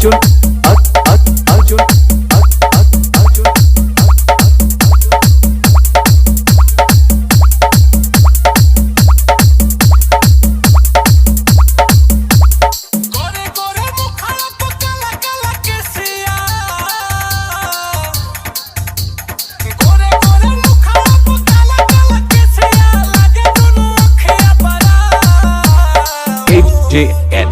Arjun, Arjun, Arjun. JN.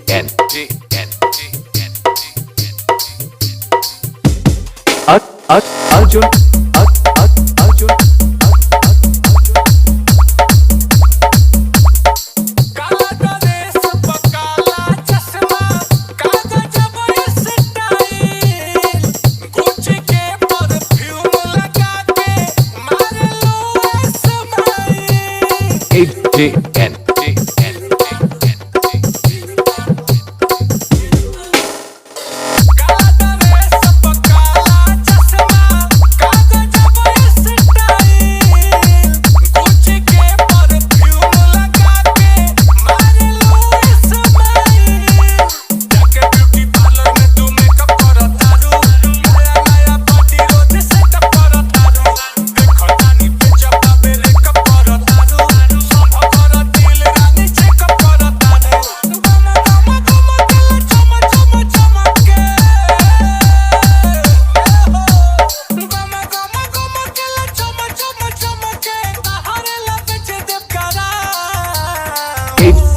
JN. Arjun, Arjun. काला dress काला चश्मा काला जबर स्टाइल गुच्ची के परफ्यूम लगा के मार लो स्माइल JN.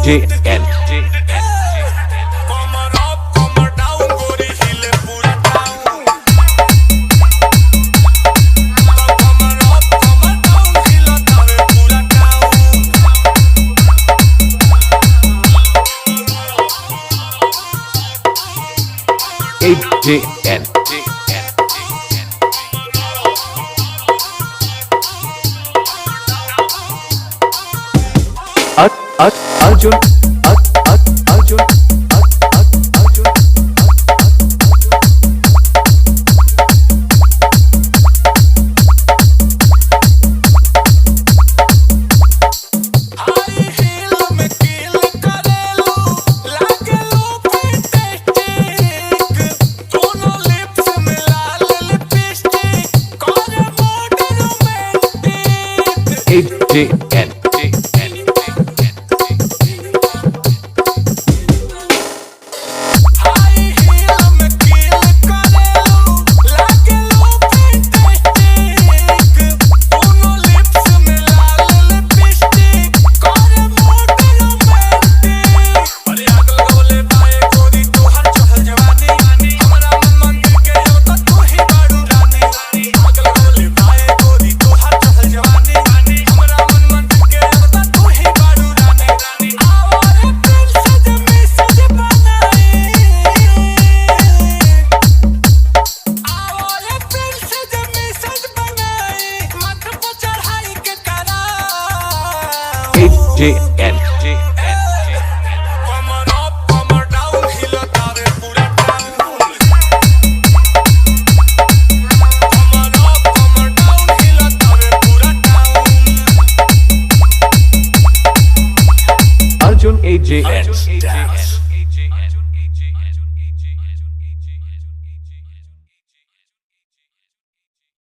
JN. कमर डाउन गोरी हिले पूरा टाउन कमर डाउन हिले तावे पूरा town JN. Arjun, Arjun, Arjun. High heel में कील करेलू लागेलू फैंटास्टिक दोनों लिप्स में लाल लिपस्टिक करे mood romantic JN. High heel में कील करेलू लागेलू फैंटास्टिक दोनों लिप्स में लाल लिपस्टिक करे मूड रोमांटिक अरे आग लगवले बाए गोरी तोहर चहल जवानी हमरा मन मंदिर के अब तक तू ही बाड़ू रानी आग लगवले बाए गोरी तोहर चहल जवानी हमरा मन मंदिर के अब तक तू ही बाड़ू रानी आओ रे दिल से जब मैसेज बनाई आओ रे दिल से जब मैसेज बनाई मत पर चढ़ाई के करा JN.